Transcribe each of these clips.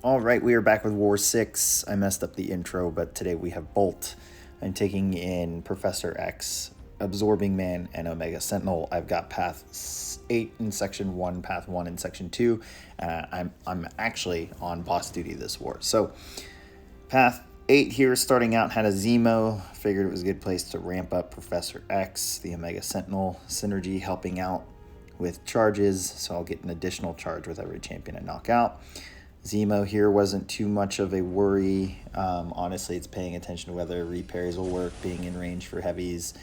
All right, we are back with War 6. I messed up the intro, but today we have Bolt. I'm taking in Professor X, Absorbing Man, and Omega Sentinel. I've got Path 8 in Section 1, Path 1 in Section 2. I'm actually on boss duty this war. So, Path 8 here, starting out, had a Zemo. Figured it was a good place to ramp up Professor X, the Omega Sentinel synergy, helping out with charges. So I'll get an additional charge with every champion I knock out. Zemo here wasn't too much of a worry. Honestly, it's paying attention to whether repairs will work, being in range for heavies.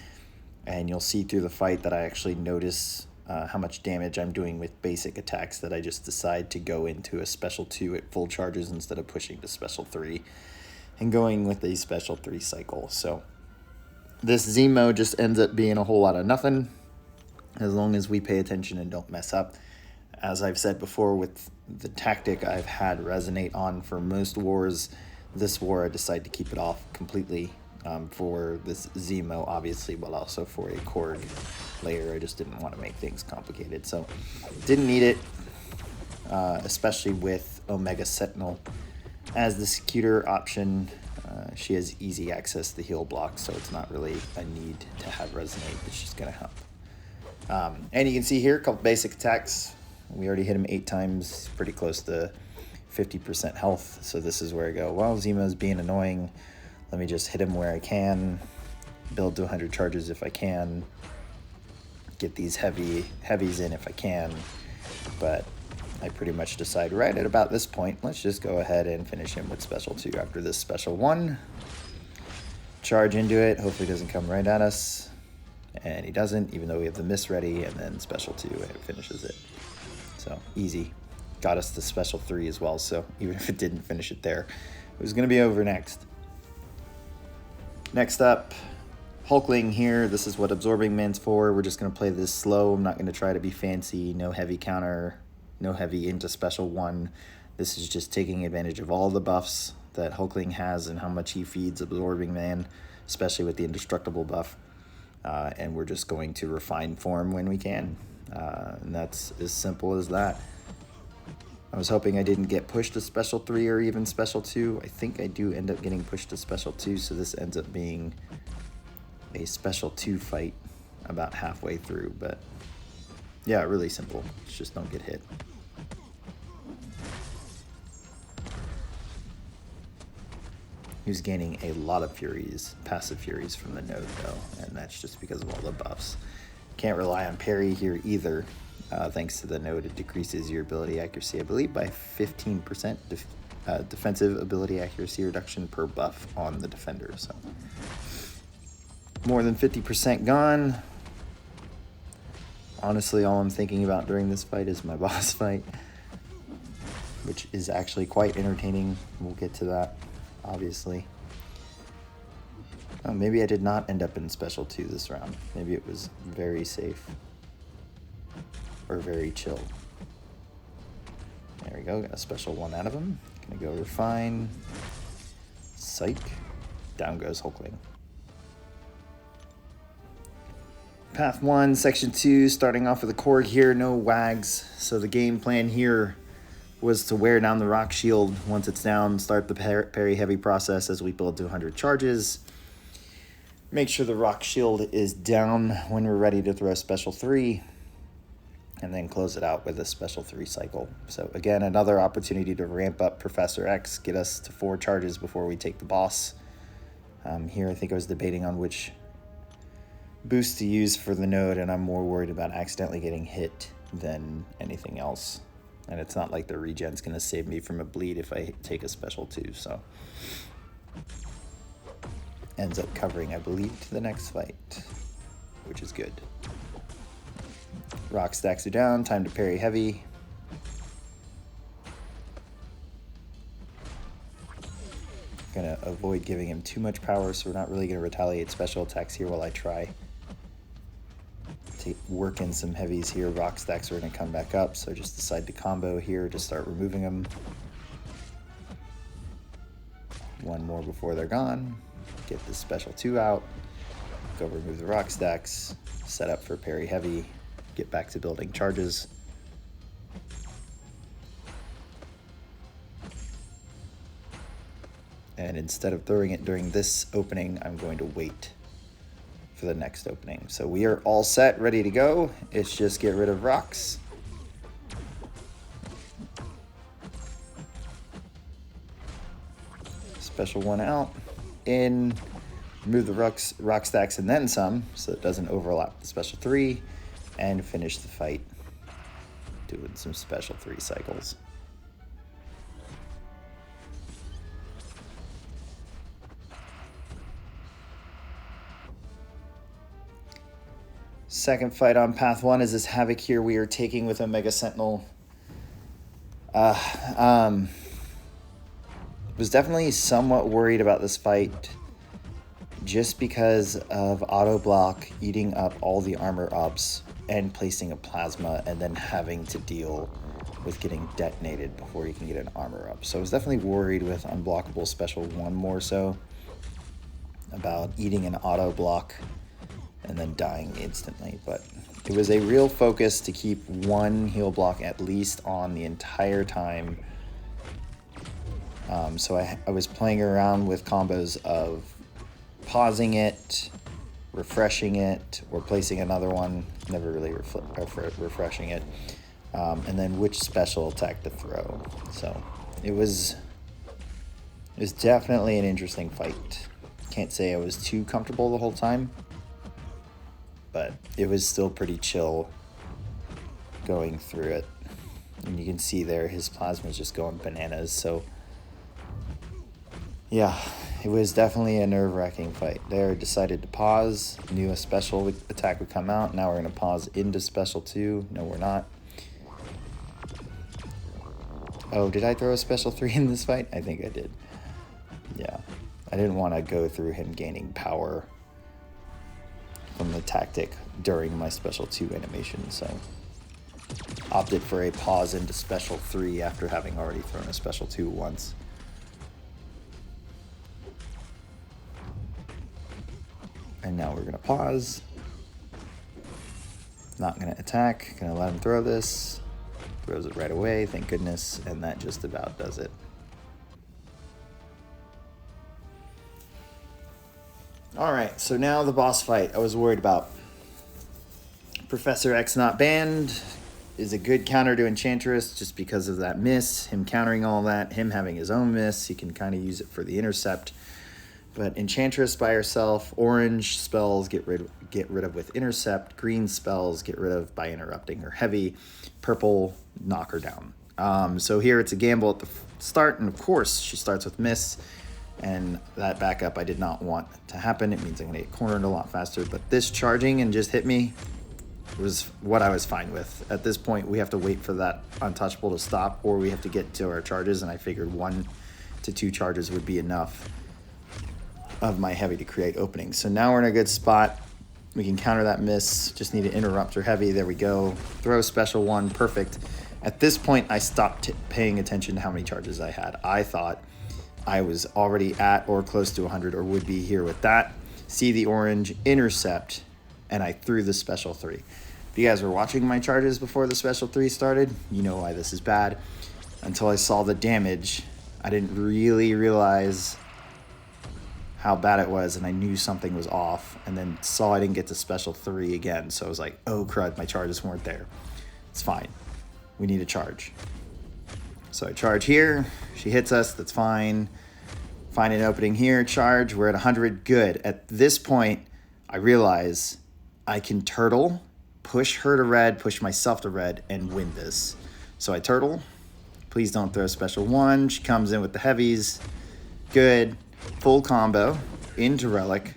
And you'll see through the fight that I actually notice how much damage I'm doing with basic attacks, that I just decide to go into a special 2 at full charges instead of pushing to special 3 and going with a special 3 cycle. So this Zemo just ends up being a whole lot of nothing as long as we pay attention and don't mess up. As I've said before, with the tactic I've had resonate on for most wars, this war I decided to keep it off completely for this Zemo, obviously, but also for a Korg later. I just didn't want to make things complicated, so didn't need it, especially with Omega Sentinel as the Secutor option. She has easy access to the heal block, so it's not really a need to have resonate. It's just going to help. And you can see here a couple basic attacks. We already hit him 8 times, pretty close to 50% health. So this is where I go, well, Zemo's being annoying. Let me just hit him where I can, build to 100 charges if I can, get these heavies in if I can. But I pretty much decide right at about this point, let's just go ahead and finish him with special 2 after this special 1. Charge into it, hopefully it doesn't come right at us. And he doesn't, even though we have the miss ready, and then special 2 and it finishes it. So easy. Got us to special 3 as well, so even if it didn't finish it there, it was going to be over next. Next up, Hulkling here. This is what Absorbing Man's for. We're just going to play this slow. I'm not going to try to be fancy. No heavy counter, no heavy into special 1. This is just taking advantage of all the buffs that Hulkling has and how much he feeds Absorbing Man, especially with the indestructible buff. And we're just going to refine form when we can. And that's as simple as that. I was hoping I didn't get pushed to special 3 or even special 2. I think I do end up getting pushed to special 2, so this ends up being a special 2 fight about halfway through. But yeah, really simple. Just don't get hit. He's gaining a lot of furies, passive furies from the node though, and that's just because of all the buffs. Can't rely on parry here either. Thanks to the node, it decreases your ability accuracy, I believe, by 15% defensive ability accuracy reduction per buff on the defender. So more than 50% gone. Honestly, all I'm thinking about during this fight is my boss fight, which is actually quite entertaining. We'll get to that, obviously. Oh, maybe I did not end up in special 2 this round. Maybe it was very safe. Or very chill. There we go, got a special 1 out of him. Gonna go refine. Psych. Down goes Hulkling. Path 1, Section 2, starting off with a Korg here, no wags. So the game plan here was to wear down the rock shield. Once it's down, start the parry heavy process as we build to 100 charges. Make sure the rock shield is down when we're ready to throw special 3, and then close it out with a special 3 cycle. So again, another opportunity to ramp up Professor X, get us to 4 charges before we take the boss. Here I think I was debating on which boost to use for the node, and I'm more worried about accidentally getting hit than anything else. And it's not like the regen's going to save me from a bleed if I take a special 2, so ends up covering, I believe, to the next fight, which is good. Rock stacks are down, time to parry heavy. Gonna avoid giving him too much power, so we're not really gonna retaliate special attacks here while I try to work in some heavies here. Rock stacks are gonna come back up, so just decide to combo here to start removing them. 1 more before they're gone. Get the special 2 out. Go remove the rock stacks. Set up for parry heavy. Get back to building charges. And instead of throwing it during this opening, I'm going to wait for the next opening. So we are all set, ready to go. It's just get rid of rocks. Special one out. In. Remove the rock stacks and then some, so it doesn't overlap the special 3. And finish the fight doing some special 3 cycles. Second fight on path 1 is this Havok here we are taking with Omega Sentinel. Was definitely somewhat worried about this fight just because of auto block eating up all the armor ups and placing a plasma and then having to deal with getting detonated before you can get an armor up. So I was definitely worried with unblockable special 1 more so about eating an auto block and then dying instantly, but it was a real focus to keep 1 heal block at least on the entire time. So I was playing around with combos of pausing it, refreshing it, or placing another one, never really refreshing it, and then which special attack to throw. So it was definitely an interesting fight. Can't say I was too comfortable the whole time, but it was still pretty chill going through it. And you can see there his plasma is just going bananas. So yeah, it was definitely a nerve-wracking fight. There, decided to pause, knew a special attack would come out. Now we're going to pause into special 2. No, we're not. Oh, did I throw a special 3 in this fight? I think I did. Yeah, I didn't want to go through him gaining power from the tactic during my special 2 animation, so opted for a pause into special 3 after having already thrown a special 2 once. And now we're going to pause. Not going to attack. Going to let him throw this. Throws it right away, thank goodness. And that just about does it. Alright, so now the boss fight I was worried about. Professor X not banned is a good counter to Enchantress just because of that miss. Him countering all that. Him having his own miss. He can kind of use it for the intercept. But Enchantress by herself, orange spells get rid of with intercept, green spells get rid of by interrupting her heavy, purple knock her down. So here it's a gamble at the start, and of course she starts with miss, and that backup I did not want to happen. It means I'm going to get cornered a lot faster, but this charging and just hit me was what I was fine with. At this point we have to wait for that untouchable to stop, or we have to get to our charges, and I figured 1 to 2 charges would be enough of my heavy to create openings. So now we're in a good spot. We can counter that miss. Just need to interrupt her heavy. There we go. Throw special 1. Perfect. At this point, I stopped paying attention to how many charges I had. I thought I was already at or close to 100 or would be here with that. See the orange, intercept, and I threw the special 3. If you guys were watching my charges before the special 3 started, you know why this is bad. Until I saw the damage, I didn't really realize how bad it was, and I knew something was off, and then saw I didn't get to special 3 again, so I was like, oh crud, my charges weren't there. It's fine. We need a charge. So I charge here, she hits us, that's fine. Find an opening here, charge, we're at 100, good. At this point, I realize I can turtle, push her to red, push myself to red, and win this. So I turtle, please don't throw special 1, she comes in with the heavies, good. Full combo into relic,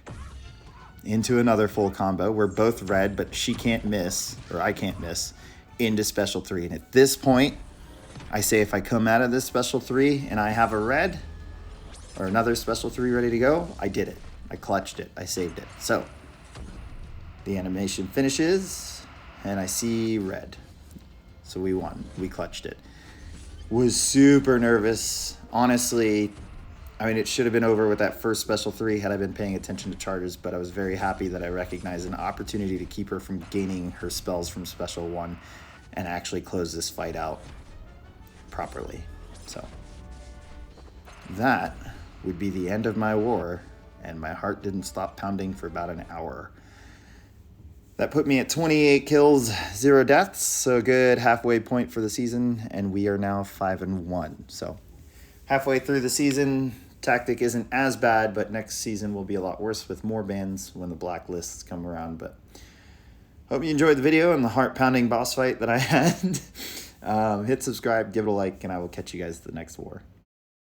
into another full combo. We're both red, but she can't miss, or I can't miss, into special 3. And at this point, I say if I come out of this special 3 and I have a red or another special 3 ready to go, I did it. I clutched it. I saved it. So the animation finishes and I see red. So we won. We clutched it. Was super nervous. Honestly, I mean, it should have been over with that first special 3 had I been paying attention to charges, but I was very happy that I recognized an opportunity to keep her from gaining her spells from special 1 and actually close this fight out properly. So that would be the end of my war, and my heart didn't stop pounding for about an hour. That put me at 28 kills, 0 deaths, so a good halfway point for the season, and we are now 5-1. So halfway through the season, tactic isn't as bad, but next season will be a lot worse with more bans when the blacklists come around. But hope you enjoyed the video and the heart-pounding boss fight that I had. Hit subscribe, give it a like, and I will catch you guys at the next war.